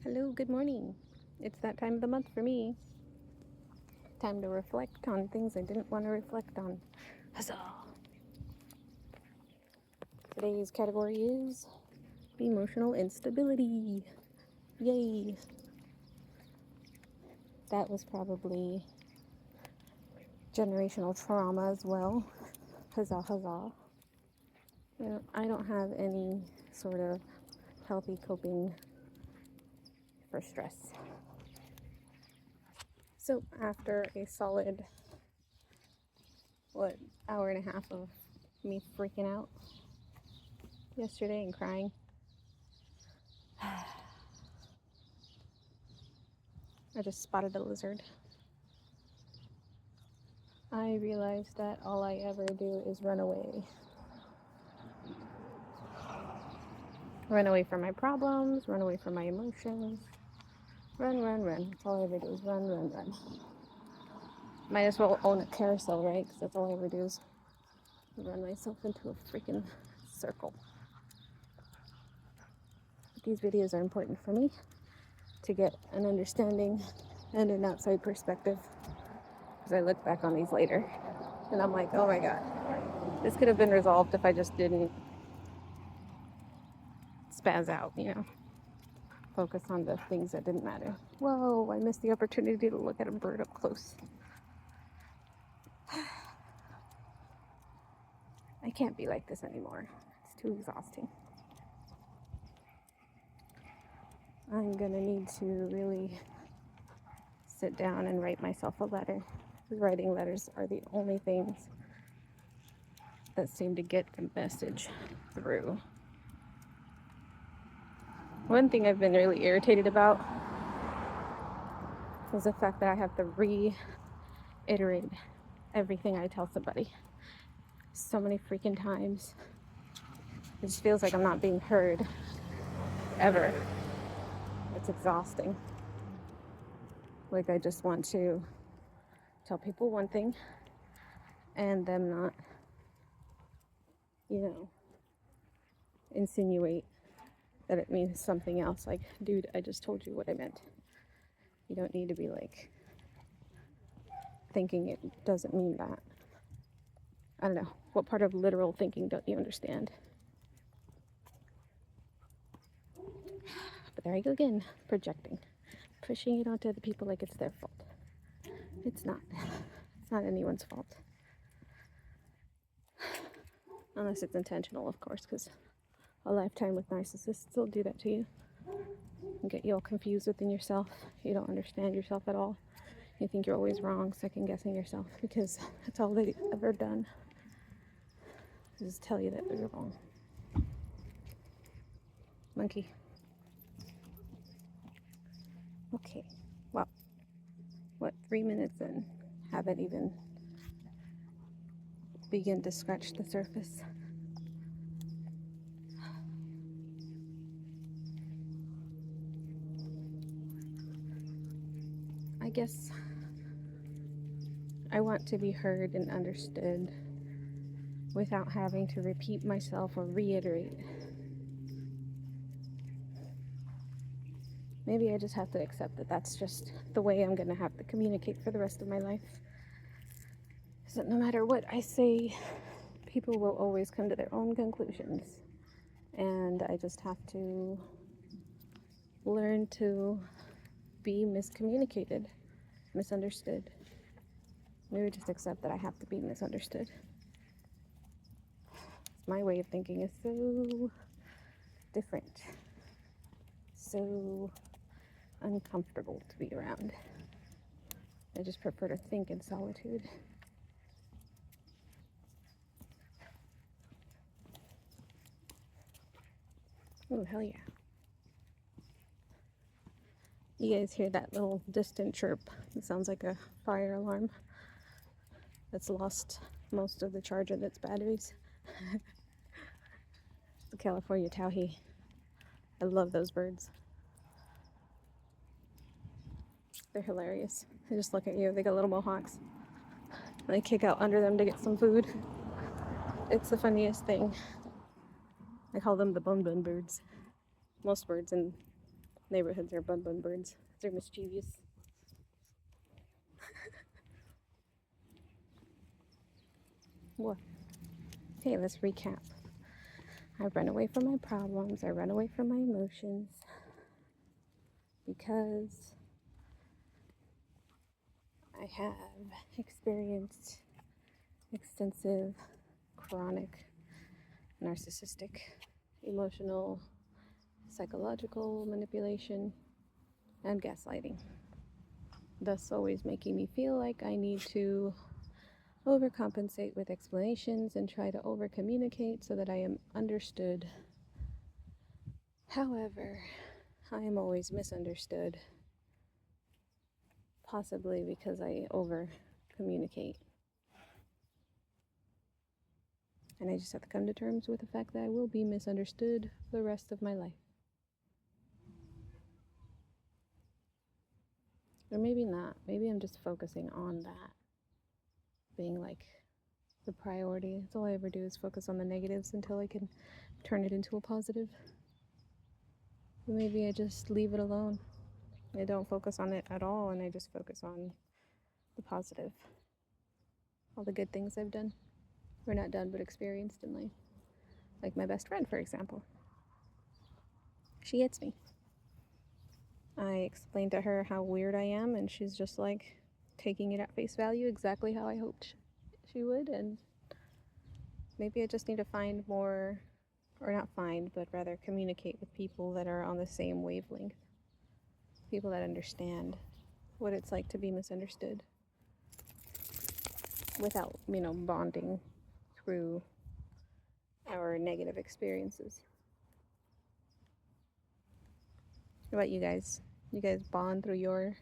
Hello, good morning. It's that time of the month for me. Time to reflect on things I didn't want to reflect on. Huzzah! Today's category is emotional instability. Yay! That was probably generational trauma as well. Huzzah, huzzah. I don't have any sort of healthy coping for stress. So after a solid, hour and a half of me freaking out yesterday and crying, I just spotted a lizard. I realized that all I ever do is run away. Run away from my problems, run away from my emotions. Run, run, run. That's all I ever do is run, run, run. Might as well own a carousel, right? Because that's all I ever do is run myself into a freaking circle. But these videos are important for me to get an understanding and an outside perspective. Because I look back on these later and I'm like, oh my god, this could have been resolved if I just didn't spaz out, focus on the things that didn't matter. Whoa, I missed the opportunity to look at a bird up close. I can't be like this anymore. It's too exhausting. I'm gonna need to really sit down and write myself a letter. Writing letters are the only things that seem to get the message through. One thing I've been really irritated about is the fact that I have to reiterate everything I tell somebody so many freaking times. It just feels like I'm not being heard ever. It's exhausting. Like I just want to tell people one thing and them not, insinuate that it means something else. Like, dude, I just told you what I meant. You don't need to be like thinking it doesn't mean that. I don't know. What part of literal thinking don't you understand? But there I go again, projecting. Pushing it onto the people like it's their fault. It's not. It's not anyone's fault. Unless it's intentional, of course, because a lifetime with narcissists will do that to you and get you all confused within yourself. You don't understand yourself at all. You think you're always wrong, second guessing yourself, because that's all they've ever done is tell you that you're wrong. Monkey. Okay, well, 3 minutes in? Haven't even begun to scratch the surface. I guess I want to be heard and understood without having to repeat myself or reiterate. Maybe I just have to accept that that's just the way I'm going to have to communicate for the rest of my life. So no matter what I say, people will always come to their own conclusions. And I just have to learn to be miscommunicated, misunderstood. Maybe just accept that I have to be misunderstood. My way of thinking is so different, so uncomfortable to be around. I just prefer to think in solitude. Oh, hell yeah. You guys hear that little distant chirp? It sounds like a fire alarm that's lost most of the charge of its batteries. The California towhee. I love those birds. They're hilarious. They just look at you. They got little mohawks. They kick out under them to get some food. It's the funniest thing. I call them the bun bun birds. Most birds in Neighborhoods are bun bun birds. They're mischievous. What? Okay, let's recap. I run away from my problems. I run away from my emotions because I have experienced extensive chronic narcissistic emotional psychological manipulation and gaslighting, thus always making me feel like I need to overcompensate with explanations and try to over communicate so that I am understood. However, I am always misunderstood, possibly because I over communicate. And I just have to come to terms with the fact that I will be misunderstood for the rest of my life. Or maybe not. Maybe I'm just focusing on that being like the priority. That's all I ever do is focus on the negatives until I can turn it into a positive. But maybe I just leave it alone. I don't focus on it at all, and I just focus on the positive. All the good things I've done. Or not done, but experienced in life. Like my best friend, for example. She gets me. I explained to her how weird I am, and she's just like taking it at face value exactly how I hoped she would. And maybe I just need to find more, or not find, but rather communicate with people that are on the same wavelength. People that understand what it's like to be misunderstood without, bonding through our negative experiences. What about you guys? You guys bond through your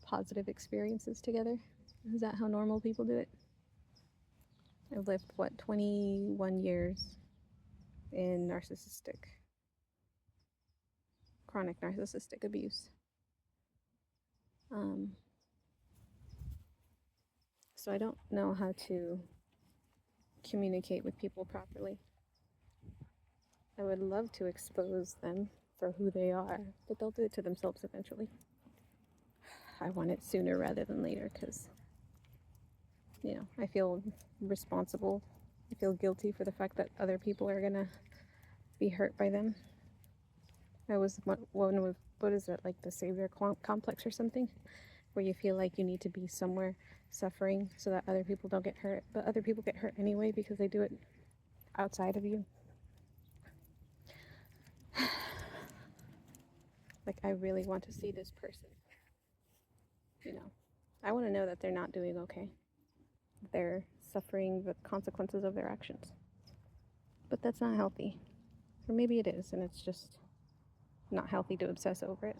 positive experiences together? Is that how normal people do it? I've lived, 21 years in chronic narcissistic abuse. So I don't know how to communicate with people properly. I would love to expose them for who they are, but they'll do it to themselves eventually. I want it sooner rather than later because, I feel responsible. I feel guilty for the fact that other people are gonna be hurt by them. I was one with, what is it, like the savior complex or something, where you feel like you need to be somewhere suffering so that other people don't get hurt, but other people get hurt anyway because they do it outside of you. Like, I really want to see this person. I want to know that they're not doing okay. They're suffering the consequences of their actions. But that's not healthy. Or maybe it is, and it's just not healthy to obsess over it.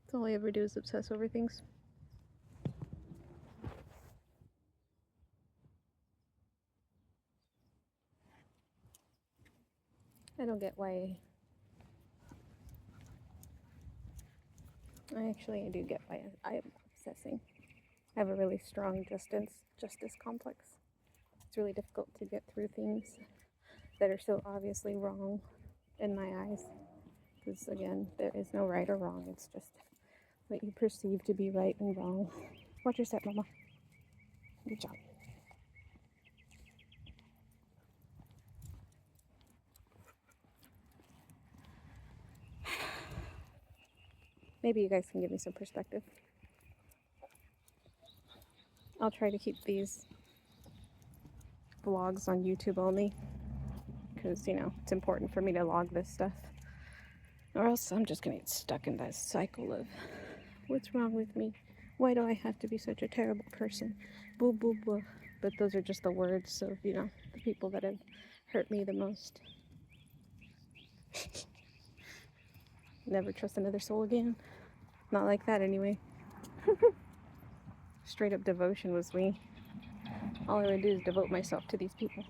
That's all I ever do is obsess over things. I don't get why. I do get why I am obsessing. I have a really strong justice complex. It's really difficult to get through things that are so obviously wrong in my eyes. Because again, there is no right or wrong. It's just what you perceive to be right and wrong. Watch your step, Mama. Good job. Maybe you guys can give me some perspective. I'll try to keep these vlogs on YouTube only because, it's important for me to log this stuff. Or else I'm just going to get stuck in that cycle of what's wrong with me? Why do I have to be such a terrible person? Boo, boo, boo. But those are just the words of, the people that have hurt me the most. Never trust another soul again. Not like that anyway. Straight up devotion was me. All I would do is devote myself to these people.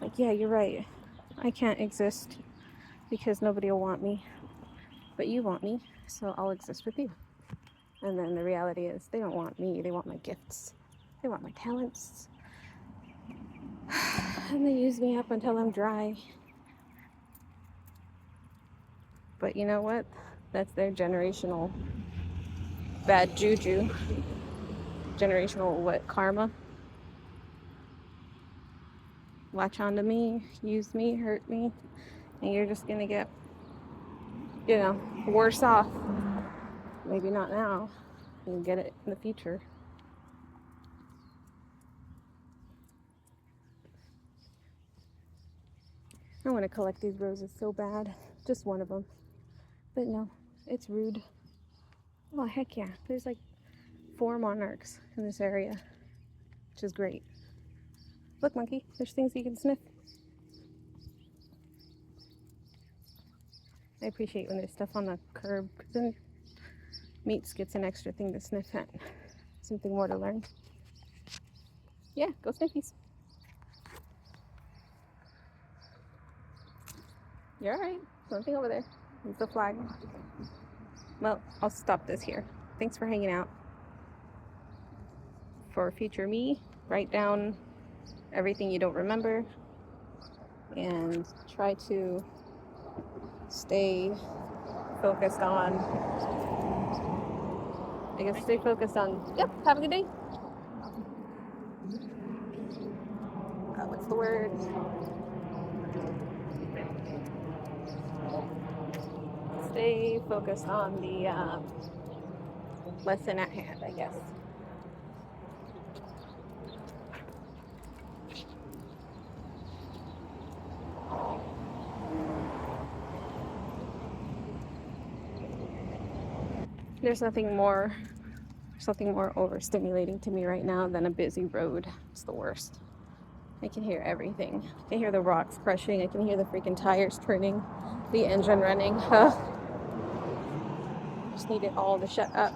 Like, yeah, you're right. I can't exist because nobody will want me. But you want me, so I'll exist with you. And then the reality is they don't want me. They want my gifts. They want my talents. And they use me up until I'm dry. But you know what? That's their generational bad juju. Generational what? Karma. Latch onto me, use me, hurt me, and you're just gonna get, worse off. Maybe not now. You'll get it in the future. I want to collect these roses so bad. Just one of them. But no, it's rude. Oh, heck yeah. There's like 4 monarchs in this area, which is great. Look, monkey, there's things you can sniff. I appreciate when there's stuff on the curb, because then Meats gets an extra thing to sniff at. Something more to learn. Yeah, go sniffies. You're alright. Something over there. There's the flag. Well, I'll stop this here. Thanks for hanging out. For future me, write down everything you don't remember and try to stay focused on, yep, have a good day. What's the word? Stay focused on the lesson at hand, I guess. There's nothing more overstimulating to me right now than a busy road. It's the worst. I can hear everything. I can hear the rocks crushing. I can hear the freaking tires turning, the engine running. Just need it all to shut up.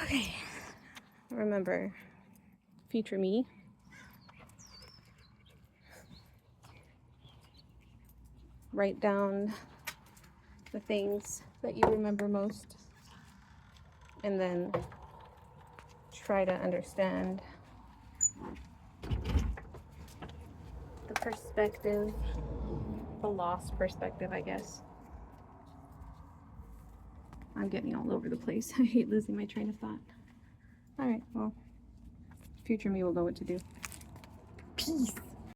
Okay. Remember, future me. Write down the things that you remember most, and then try to understand the perspective, the lost perspective, I guess. I'm getting all over the place. I hate losing my train of thought. All right, well, future me will know what to do. Peace.